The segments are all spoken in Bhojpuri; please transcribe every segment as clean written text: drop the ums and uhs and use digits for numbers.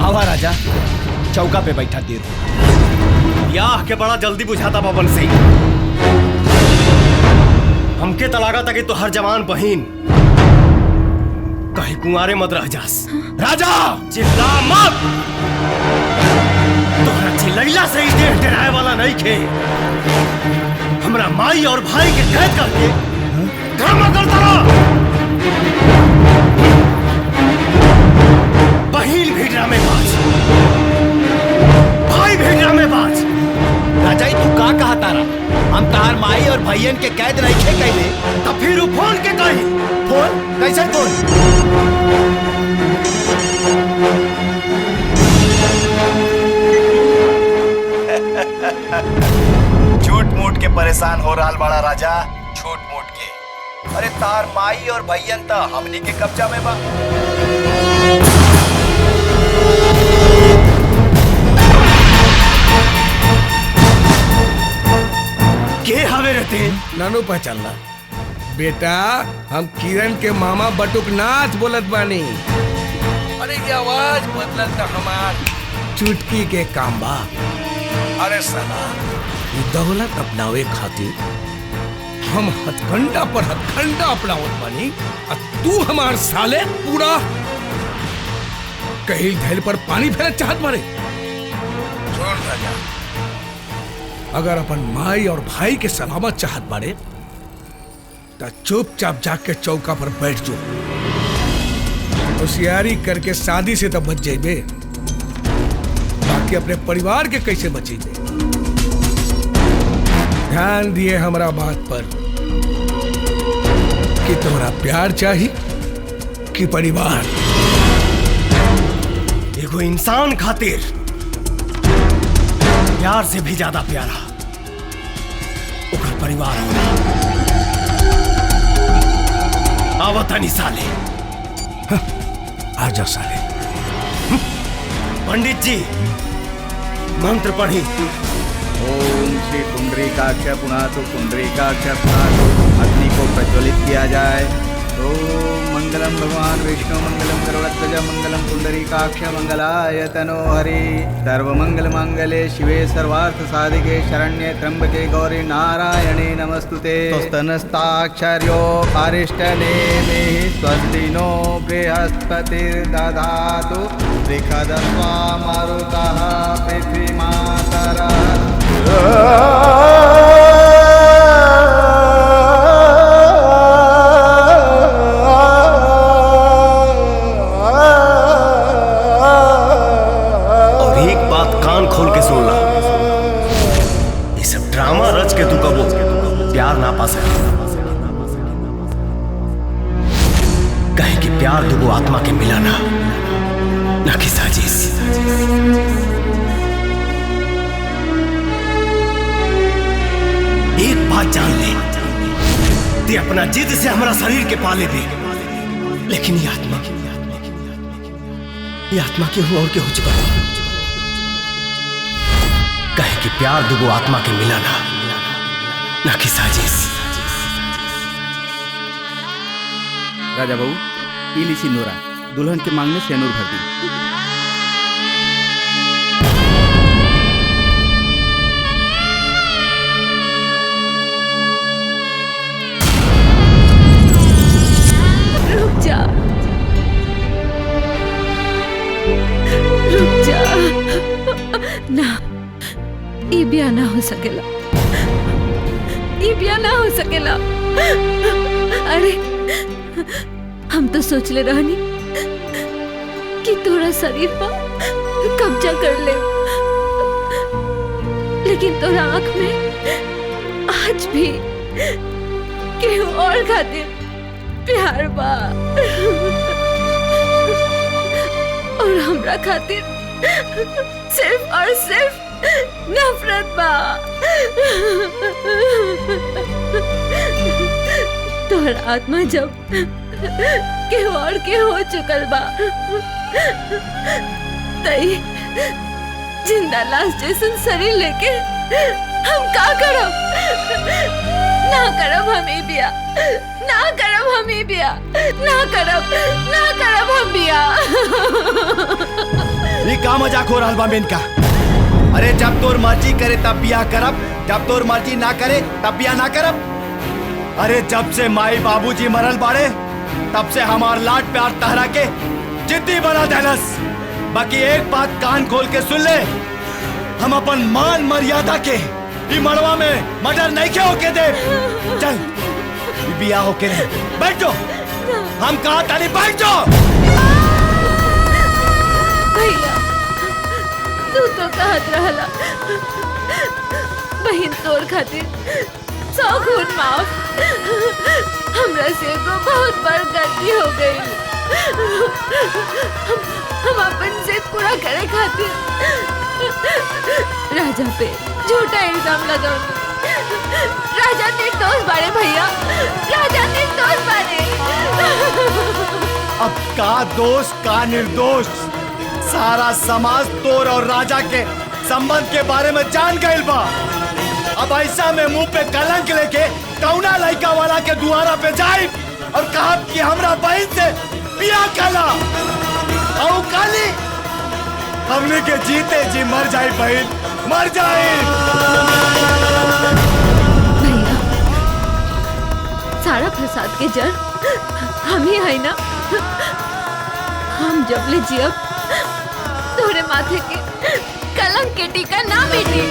आवा राजा, चौका पे बैठा देर ब्याह के बड़ा जल्दी बुझाता बबन सिंह। हमके तलागा तक तो हर जवान बहिन कहीं कुंवारे मत रह जास। राजा चिल्ला मत, तोहरा चिल्लैला से ही देह डराए वाला नहीं खे। हमरा माई और भाई के कैद करके ड्रामा करता रहा। बहिन भी ड्रामेबाज, भाई भी ड्रामेबाज। राजा तू का कहा तारा? हम तार माई और भैयन के कैद नहीं खे कैले। तब फिर वो फोन के कही। फोन कैसे फोन? झूठ मूठ के परेशान हो रहा बड़ा राजा, झूठ मूठ के। अरे तार माई और भैयन तो हमनी के कब्जा में बा। के हवे रहते नानू पहचानला बेटा, हम किरण के मामा बटुकनाथ बोलत बानी। अरे ये आवाज बदलत त हमार चुटकी के काम बा। अरे साला ये दौलत अपनावे खातिर हम हथकंडा पर हथकंडा अपनावत बानी, और तू हमार साले पूरा कहीं धैल पर पानी फेरत चाहत बारे। छोड़ राजा, अगर अपन माई और भाई के सलामत चाहत बारे तो चुपचाप जाके चौका पर बैठ जो। होशियारी करके शादी से तो बच जाइबे, बाकी अपने परिवार के कैसे बचेबे? ध्यान दिए हमरा बात पर कि तुम्हारा प्यार चाहिए कि परिवार? एगो इंसान खातिर प्यार से भी ज्यादा प्यारा ओकर परिवार होला। आवतनी साले। आजा साले। पंडित जी मंत्र पढ़ी। ओम श्री पुंडरीकाक्ष पुनातु पुंडरीकाक्ष पुनातु। अग्नि को प्रज्वलित किया जाए। ओम मंगलम भगवान विष्णु मंगलम गरुड़ध्वज मंगलम पुंडरीकाक्ष मंगलाय तनो हरि। सर्वमंगल मांगल्ये शिवे सर्वार्थ साधिके शरण्ये त्र्यंबके गौरी नारायणे नमस्तुते। स्तनस्ताक्षर्यो कारिष्टनेमि स्वस्ति नो बृहस्पतिर्दधातु। त्रिखदस्वा मारुतः पृथ्वीमातरः। खोल के सुन ला, ये सब ड्रामा रच के तू कबो प्यार ना पा सके। कहे कि प्यार दुगो आत्मा के मिला ना कि साजिश। एक बात जान ले, ते अपना जिद से हमारा शरीर के पाले दे, लेकिन ये आत्मा के हो और के हो चुका है। कहे कि प्यार दुगो आत्मा के मिला ना कि साजिश। राजा बाबू इली सिंदूरा दुल्हन के मांग में सेनूर भर दी। रुक जा, रुक जा ना, ये ब्याह ना हो सकेला, ये ब्याह ना हो सकेला। अरे हम तो सोच ले रहनी कि तोरा शरीर पर कब्जा कर ले, लेकिन तोरा आंख में आज भी केहू और खातिर प्यार बा, और हमरा खातिर सिर्फ और सिर्फ नफरत बा। तोहर आत्मा जब के और के हो चुकल बा, तई जिंदा लाश जैसन शरीर लेके हम का करब? ना करब हम ई बिया, ना करब हम ई बिया, ना करब हम बिया। ये का मजाक हो रहा बा मेन का? अरे जब तोर मर्जी करे तब बियाह करब, जब तोर मर्जी ना करे तब बियाह ना करब। अरे जब से माई बाबूजी मरल बाड़े तब से हमार लाड प्यार तहरा के जिद्दी बना देनस। बाकी एक बात कान खोल के सुन ले, हम अपन मान मर्यादा के ई मड़वा में मर्डर नहीं के होके दे। चल बियाह होके रहे, बैठ जाओ, हम कहा ताली बैठ जाओ। भैया तू तो कहत रहला बहन तोर खातिर 100 खून माफ। हमरा से एगो बहुत बड़ गलती हो गई। हम अपन जिद पूरा करे खातिर राजा पे झूठा इल्जाम लगौनी। राजा निर्दोष बाड़े भैया, राजा निर्दोष बाड़े। अब का दोष का निर्दोष, सारा समाज तोर और राजा के संबंध के बारे में जान गइल बा। अब ऐसा में मुंह पे कलंक लेके कौना लड़का वाला के दुआरा पे जाए और कहा कि हमरा बहन से बियाह कला और काली हमने के जीते जी मर जाए, बहन मर जाए। भैया सारा फसाद के जड़ हम ही है ना। हम जब ले जियब तोरे माथे के कलंक के टीका ना मिटी।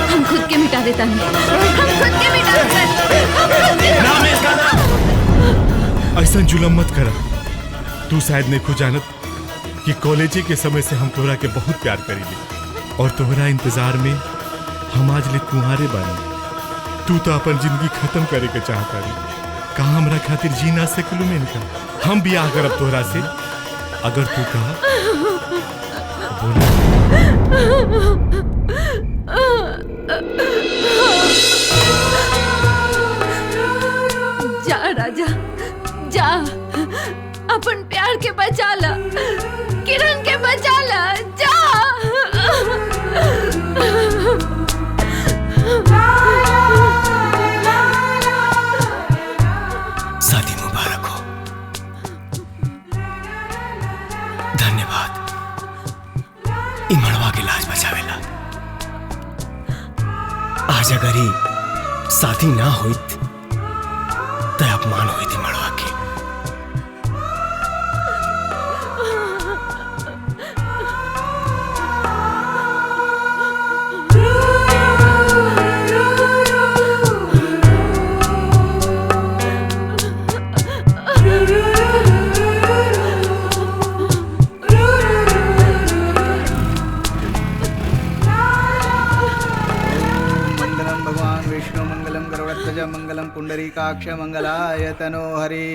हम खुद के मिटा देता नहीं, हम खुद के मिटा देता। ऐसा जुलम मत करा। तू शायद नहीं खुद जानत कि कॉलेज के समय से हम तोहरा के बहुत प्यार करीले और तोहरा इंतजार में हम आज ले तुम्हारे बानी। तू तो अपन जिंदगी खत्म करे के चाहता रही। कहा हमरा खातिर जी ना सकलू में इनका। हम बियाह करब तोहरा से अगर तू कहा बोला। जा राजा जा, अपन प्यार के बचा ला, किरण के बचा ला, जा। शादी मुबारक हो। धन्यवाद ई मड़वा के लाज बचावेला। आज अगर ही शादी ना होइत तो अपमान हुई थी मड़वा के। मंगलम पुंडरीकाक्ष मंगलाय तनो हरि।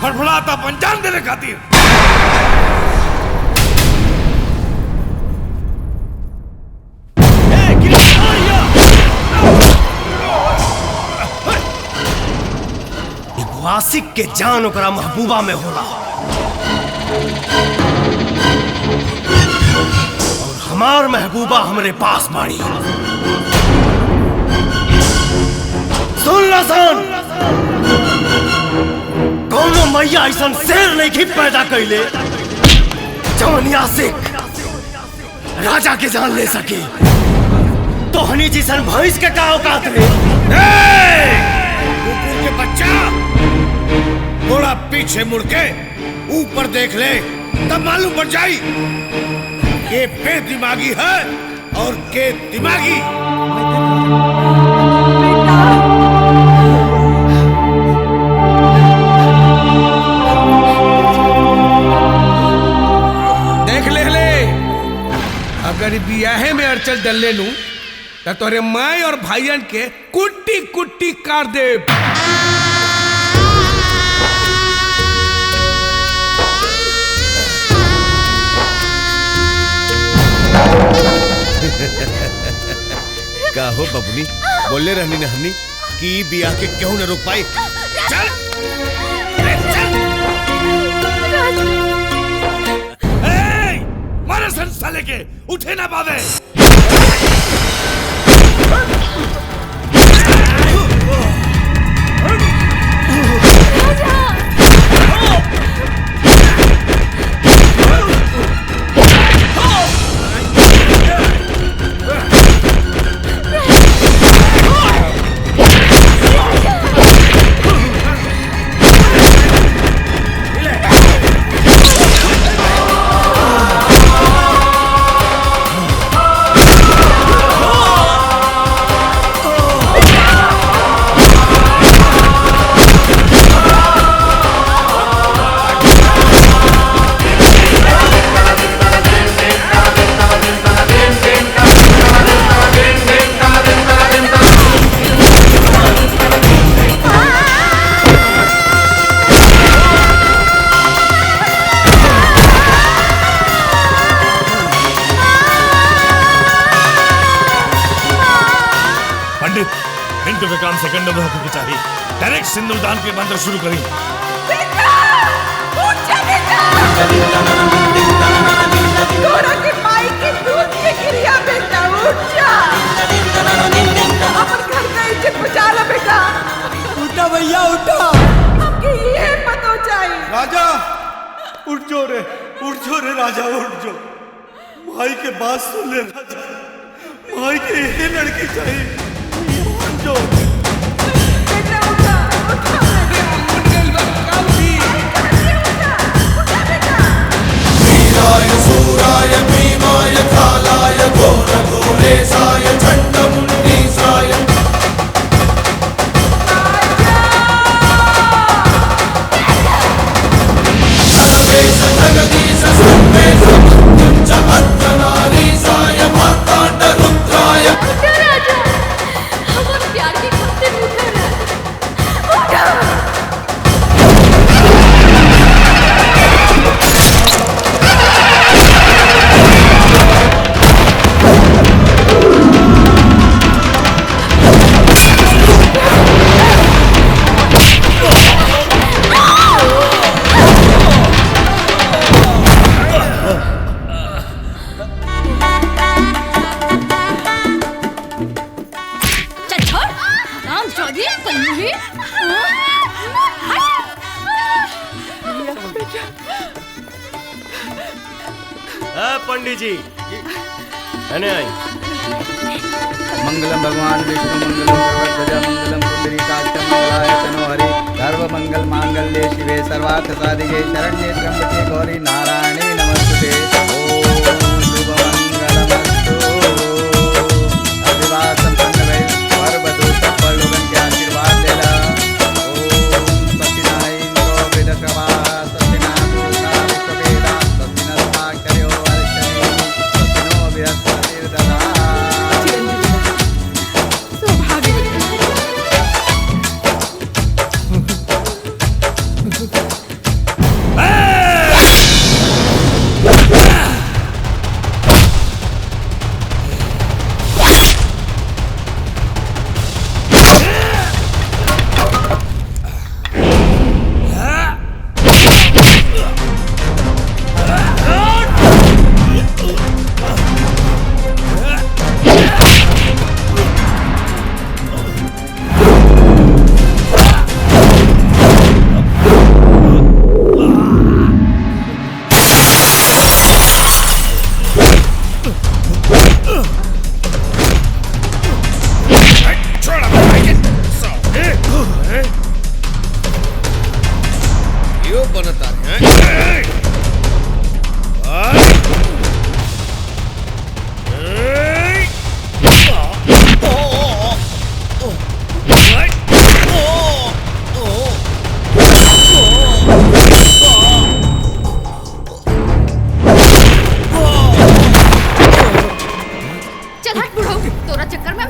फड़फड़ाता अपन जान देने खातिर। आशिक के जान ओकरा महबूबा में होला और हमार महबूबा हमरे पास बाड़ी। सुन ला सन, कौनो मैया ऐसा शेर नहीं की पैदा कैले जौन आशिक राजा के जान ले सके। तो हनी जिसन भैंस के का औकात रे? कुकुर के बच्चा, थोड़ा पीछे मुड़ के ऊपर देख ले, तब मालूम पड़ जाई के बेदिमागी है और के दिमागी। देख ले अगर बियाहे में अड़चल डल लू तो तोरे माई और भाईयन के कुट्टी कुट्टी काट दे। का हो बबुनी, बोले रहनी न हमनी कि बिया के क्यों न रोक पाई। चल मारे संसा लेके उठे ना पावे। मिनटों के काम सेकंडों में होकर के चाहिए। डायरेक्ट सिंदूरदान के मंत्र शुरू करें। तोरा के माई के दूध के गिरिया बेटा उठ जा। अपन घर का इज्जत बचा ला बेटा। उठा भैया उठा। हमके ये पता चाहिए। राजा उठ जो रे राजा उठ जो। भाई के बात सुन ले राजा, भाई के ये लड़की चाहिए। उठ जो बेटा उठा उठा वीराय सूराय भीमाय कालाय घोरघोरेशाय चण्डमुण्डीशाय सर्वेश जगदीश सर्वेश मृत्युञ्च अर्धनारीशाय मार्ताण्डरुद्राय। राजा हमारे प्यार की खातिर उठा राजा उठा। पंडित जी आई। मंगलम भगवान विष्णु मंगलम सर्वध्वजा मंगलम पुंडरीकाक्ष मंगलाय तनो हरि सर्व मंगल मांगल्ये शिवे सर्वार्थ साधिके शरण्ये त्र्यंबके गौरी नारायणी नमस्ते। ओम शुभ मंगलमस्तु। अभिवादन संपन्न भई वर वधू सब लोगन के आशीर्वाद लेला। ओम सत्यनारायण इंद्रो वेदक्रवा सत्यनारायण भूषा विश्ववेदा सत्यनस्माक्षर्यो वर्षणे सत्यनो बृहस्पतिर्दधा।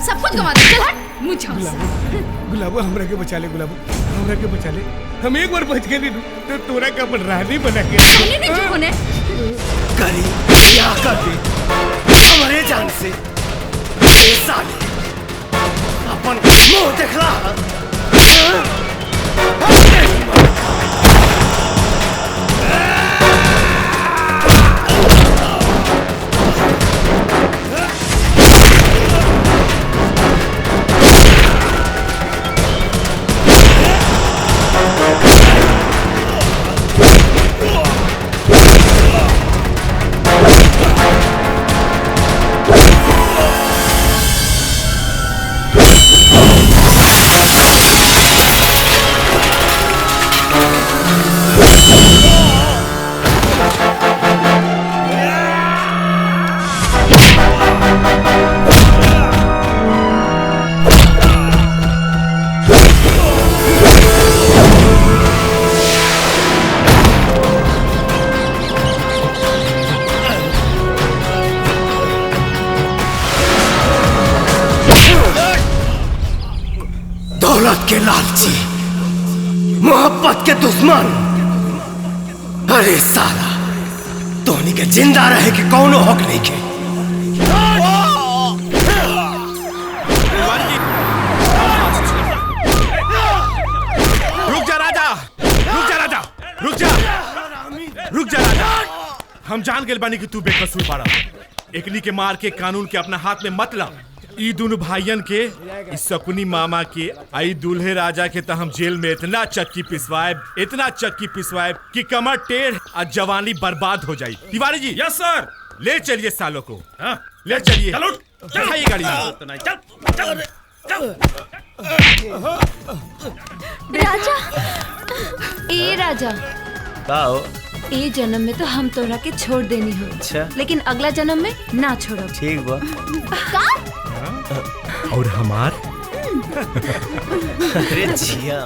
सब कुछ गवा दे। चल हट मुझे। गुलाबो हमरा के बचा ले, गुलाबो हमरा के बचा ले। हम एक बार बच गए तो तोरा का अपन रानी बना के रानी नहीं क्यों होने? करी क्या कर दे हमारे जान से। ये साले अपन मुंह देखला। दौलत के लालची, मोहब्बत के दुश्मन। अरे साला तोहनी के जिंदा रहे के कौनो हक नहीं के। रुक जा राजा, रुक जा राजा, रुक जा, रुक जा राजा। हम जान गए बानी कि तू बेकसूर बाड़ा। एकनी के मार के कानून के अपना हाथ में मत ला। ई दोनों भाइयन के, इस शकुनी मामा के, आई दूल्हे राजा के तो हम जेल में इतना चक्की पिसवाए, इतना चक्की पिसवाए कि कमर टेढ़ और जवानी बर्बाद हो जाए। तिवारी जी। यस सर। ले चलिए सालों को। हाँ? ले चलिए। चलो चलिए गाड़ी में। चल। राजा, ए राजा, ए जन्म में तो हम तोरा के छोड़ देनी हो। अच्छा। लेकिन अगला जन्म में ना छोड़ो। ठीक बा। और हमार अरे जिया